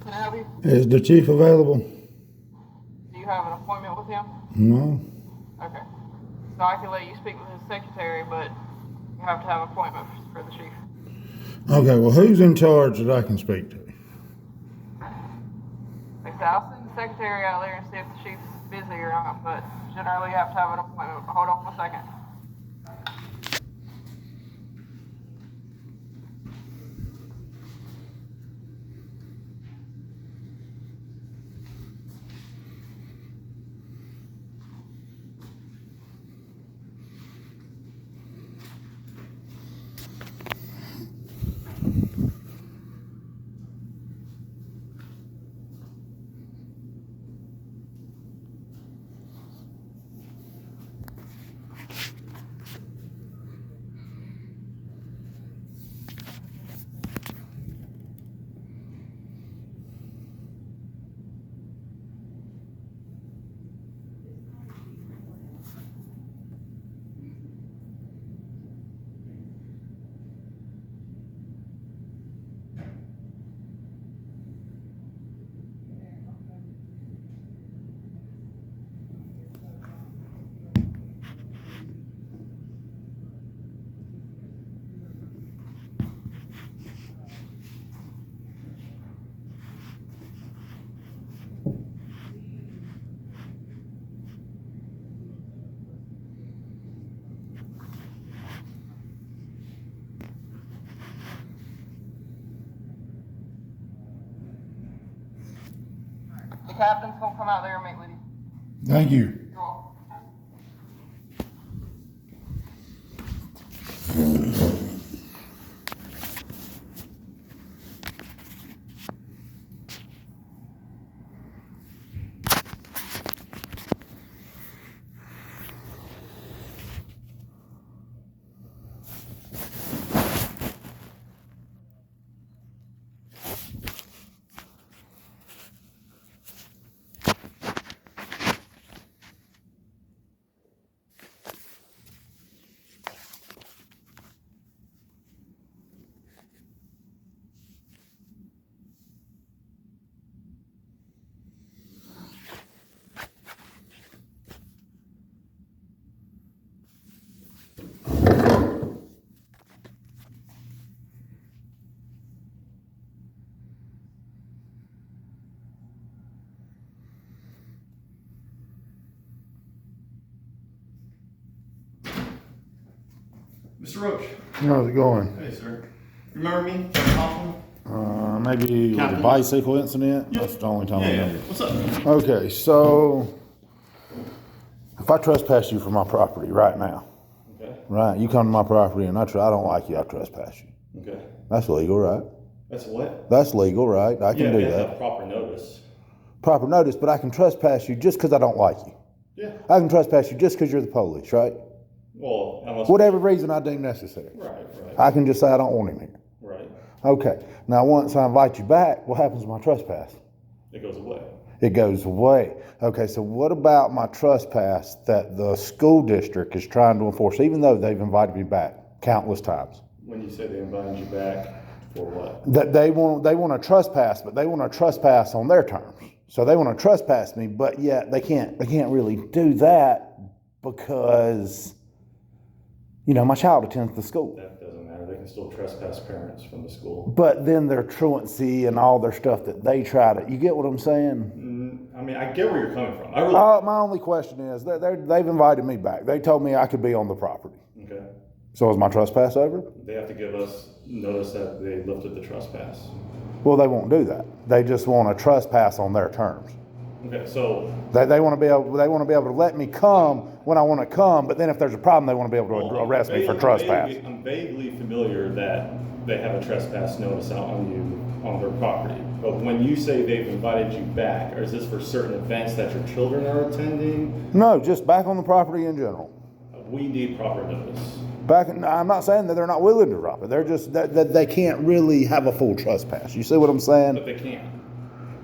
Can I help you? Is the chief available? Do you have an appointment with him? No. Okay. So I can let you speak with his secretary, but you have to have an appointment for the chief. Okay, well, who's in charge that I can speak to? Like I said, I'll send the secretary out there and see if the chief's busy or not, but generally you have to have an appointment. Hold on 1 second. The captain's gonna come out there and meet with you. Thank you. You're welcome. Mr. Roach. How's it going? Hey, sir. Remember me? Hoffman? Maybe with Captain? the bicycle incident? Yep. That's the only time I Yeah. remember. What's up? Okay, so if I trespass you from my property right now, Okay. right? You come to my property and I don't like you, I trespass you. Okay. That's legal, right? That's what? That's legal, right? I can Yeah, do we have to that. have proper notice. Proper notice, but I can trespass you just because I don't like you. Yeah. I can trespass you just because you're the police, right? Well, unless. Whatever reason I deem necessary. Right, right. I can just say I don't want him here. Right. Okay. Now, once I invite you back, what happens to my trespass? It goes away. It goes away. Okay, so what about my trespass that the school district is trying to enforce, even though they've invited me back countless times? When you say they invited you back, for what? That they want to trespass, but they want to trespass on their terms. So they want to trespass me, but yet they can't really do that because, you know, my child attends the school. That doesn't matter. They can still trespass parents from the school. But then their truancy and all their stuff that they try to, you get what I'm saying? I mean, I get where you're coming from. I really. My only question is, they've invited me back. They told me I could be on the property. Okay. So is my trespass over? They have to give us notice that they lifted the trespass. Well, they won't do that. They just want to trespass on their terms. Okay, so. They want to be able to let me come when I want to come, but then if there's a problem, they want to be able to Well, arrest me for trespass. I'm vaguely familiar that they have a trespass notice out on you on their property. But when you say they've invited you back, or is this for certain events that your children are attending? No, just back on the property in general. We need proper notice. I'm not saying that they're not willing to drop it. They're just that they can't really have a full trespass. You see what I'm saying? But they can't.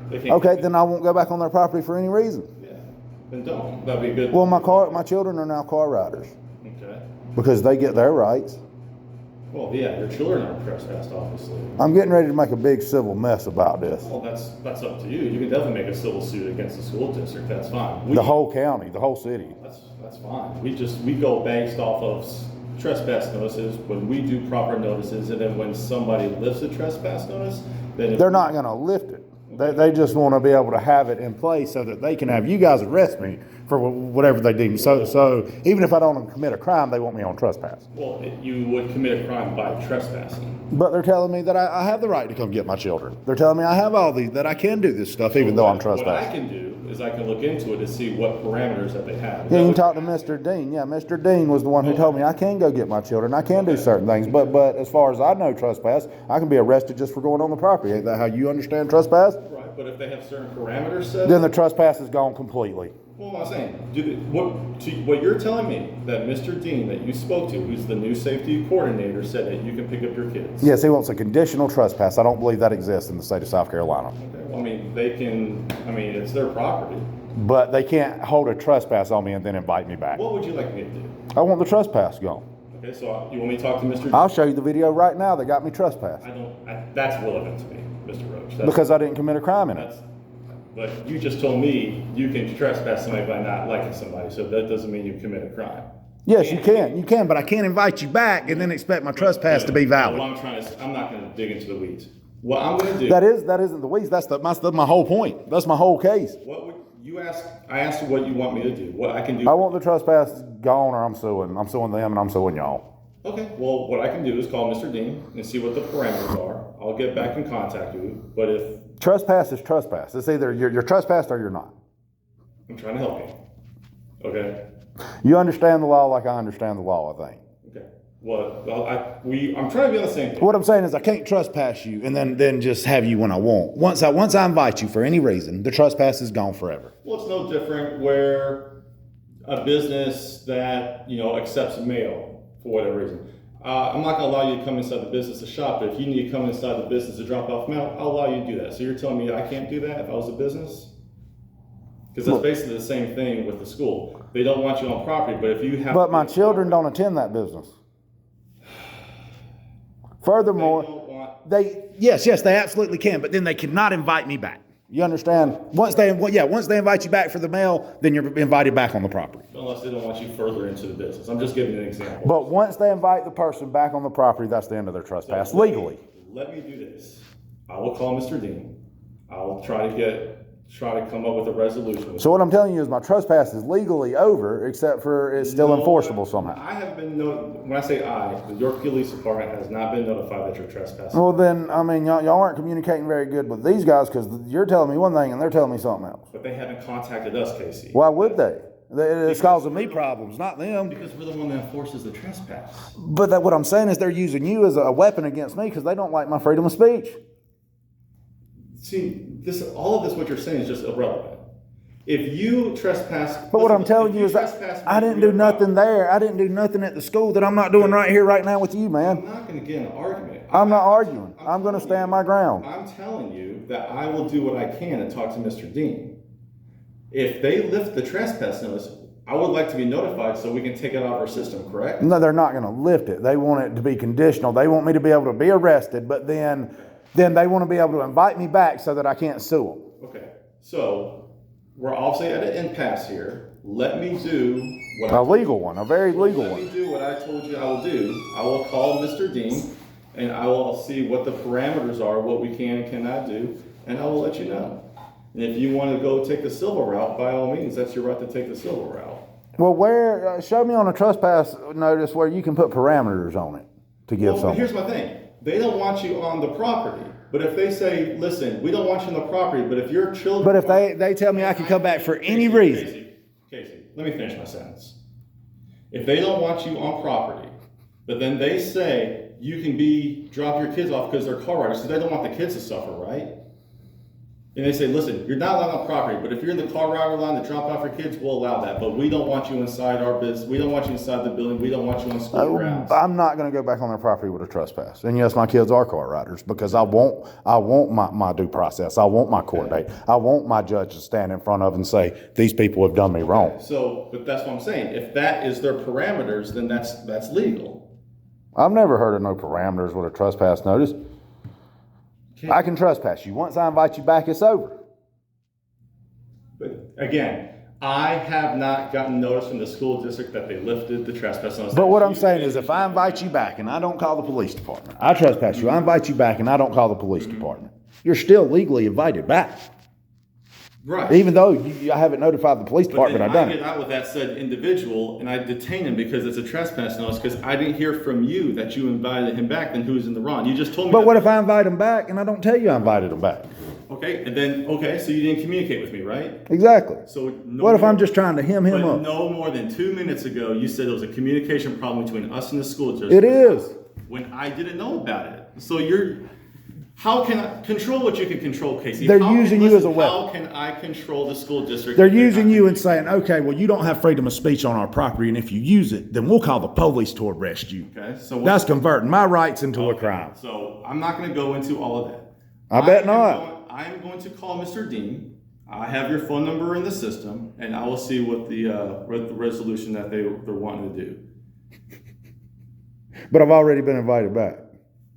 They can't. Okay, then I won't go back on their property for any reason. Yeah. Then don't. That'd be good. Well, my children are now car riders. because they get their rights. Well, yeah, your children aren't trespassed, obviously. I'm getting ready to make a big civil mess about this. Well, that's up to you. You can definitely make a civil suit against the school district. That's fine. The whole county, the whole city. That's fine. We go based off of trespass notices when we do proper notices, and then when somebody lifts a trespass notice, then They're not going to lift it. They just want to be able to have it in place so that they can have you guys arrest me for whatever they deem. So even if I don't commit a crime, they want me on trespass. Well, you would commit a crime by trespassing. But they're telling me that I have the right to come get my children. They're telling me I have all these, that I can do this stuff even though I'm What I trespassing. can do is I can look into it to see what parameters that they have. Yeah, you can talk to Mr. Dean. Yeah, Mr. Dean was the one who told me I can go get my children. I can do certain things. But as far as I know trespass, I can be arrested just for going on the property. Ain't that how you understand trespass? Right, but if they have certain parameters set, Then the trespass is gone completely. well, I'm saying, what you're telling me that Mr. Dean that you spoke to, who's the new safety coordinator, said that you can pick up your kids. Yes, he wants a conditional trespass. I don't believe that exists in the state of South Carolina. Okay, well, I mean, it's their property. But they can't hold a trespass on me and then invite me back. What would you like me to do? I want the trespass gone. Okay, so you want me to talk to Mr. Dean? I'll show you the video right now that got me trespassed. That's relevant to me, Mr. Roach. Because I didn't commit a crime in it. But you just told me you can trespass somebody by not liking somebody, so that doesn't mean you commit a crime. Yes, you can, but I can't invite you back and then expect my trespass to be valid. I'm not going to dig into the weeds. What I'm going to do. That isn't the weeds. That's my whole point. That's my whole case. What would you ask? I asked you what you want me to do. What I can do. I want the trespass gone, or I'm suing. I'm suing them, and I'm suing y'all. Okay. Well, what I can do is call Mr. Dean and see what the parameters are. I'll get back in contact with you. But if trespass is trespass, it's either you're trespassed or you're not. I'm trying to help you. Okay. You understand the law like I understand the law, I think. Okay. Well, I'm trying to be on the same page. What I'm saying is I can't trespass you and then just have you when I want. Once I invite you for any reason, the trespass is gone forever. Well, it's no different where a business that, accepts mail for whatever reason. I'm not going to allow you to come inside the business to shop, but if you need to come inside the business to drop off mail, I'll allow you to do that. So you're telling me I can't do that if I was a business? Because that's basically the same thing with the school. They don't want you on property, but if you have... But my children don't attend that business. Furthermore, yes, they absolutely can, but then they cannot invite me back. You understand? Once they invite you back for the mail, then you're invited back on the property. Unless they don't want you further into the business. I'm just giving you an example. But once they invite the person back on the property, that's the end of their trespass, legally. Let me do this. I will call Mr. Dean. I will try to come up with a resolution. So what I'm telling you is my trespass is legally over, except for it's still enforceable somehow. I have been when I say the York Police Department has not been notified that you're trespassing. Well then, y'all aren't communicating very good with these guys because you're telling me one thing and they're telling me something else. But they haven't contacted us, Casey. Why would they? It's causing me problems, not them. Because we're the one that enforces the trespass. But what I'm saying is they're using you as a weapon against me because they don't like my freedom of speech. See, all of this, what you're saying is just irrelevant. If you trespass... But what I'm telling you is that I didn't do nothing there. I didn't do nothing at the school that I'm not doing right here, right now with you, man. I'm not going to get in an argument. I'm not arguing. I'm going to stand my ground. I'm telling you that I will do what I can to talk to Mr. Dean. If they lift the trespass notice, I would like to be notified so we can take it out of our system, correct? No, they're not going to lift it. They want it to be conditional. They want me to be able to be arrested, but then they want to be able to invite me back so that I can't sue them. Okay, so we're obviously at an impasse here. Let me do a legal one, a very legal one. Let me do what I told you I will do. I will call Mr. Dean, and I will see what the parameters are, what we can and cannot do, and I will let you know. And if you want to go take the civil route, by all means, that's your right to take the civil route. Well, show me on a trespass notice where you can put parameters on it to give something. Here's my thing. They don't want you on the property. But if they say, listen, we don't want you on the property, but if your children... But if they tell me I can come back for any reason... Casey, let me finish my sentence. If they don't want you on property, but then they say you can drop your kids off because they're car riders, because they don't want the kids to suffer, right? And they say, listen, you're not allowed on property, but if you're in the car rider line to drop off your kids, we'll allow that. But we don't want you inside our business. We don't want you inside the building. We don't want you on school grounds. I'm not going to go back on their property with a trespass. And yes, my kids are car riders because I want my due process. I want my court date. I want my judge to stand in front of and say, these people have done me wrong. So, but that's what I'm saying. If that is their parameters, then that's legal. I've never heard of no parameters with a trespass notice. I can trespass you. Once I invite you back, it's over. But again, I have not gotten notice from the school district that they lifted the trespass notice. But what I'm saying is if I invite you back and I don't call the police department, I trespass you, I invite you back and I don't call the police department, you're still legally invited back. Right. Even though I haven't notified the police department I've done I get out with that said individual and I detain him because it's a trespass notice because I didn't hear from you that you invited him back, then who's in the wrong? You just told me. But what if I invite him back and I don't tell you I invited him back? Okay, and then, so you didn't communicate with me, right? Exactly. So what if I'm just trying to hem him up? No more than 2 minutes ago, you said there was a communication problem between us and the school district. It is. When I didn't know about it. So how can I control what you can control, Casey? They're using you as a weapon. How can I control the school district? They're using you and saying, okay, well, you don't have freedom of speech on our property, and if you use it, then we'll call the police to arrest you. Okay, so that's converting my rights into a crime. So I'm not going to go into all of that. I bet not. I'm going to call Mr. Dean. I have your phone number in the system, and I will see what the resolution that they're wanting to do. But I've already been invited back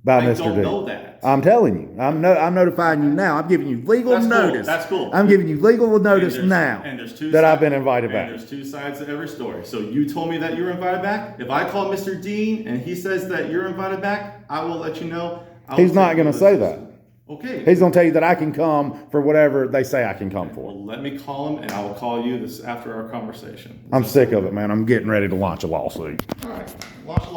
by Mr. Dean. I don't know that. I'm telling you. I'm notifying you now. I'm giving you legal notice. That's cool. I'm giving you legal notice now that I've been invited back. And there's two sides to every story. So you told me that you were invited back. If I call Mr. Dean and he says that you're invited back, I will let you know. He's not going to say that. Okay. He's going to tell you that I can come for whatever they say I can come for. Well, let me call him, and I will call you after our conversation. I'm sick of it, man. I'm getting ready to launch a lawsuit. All right. Launch a lawsuit.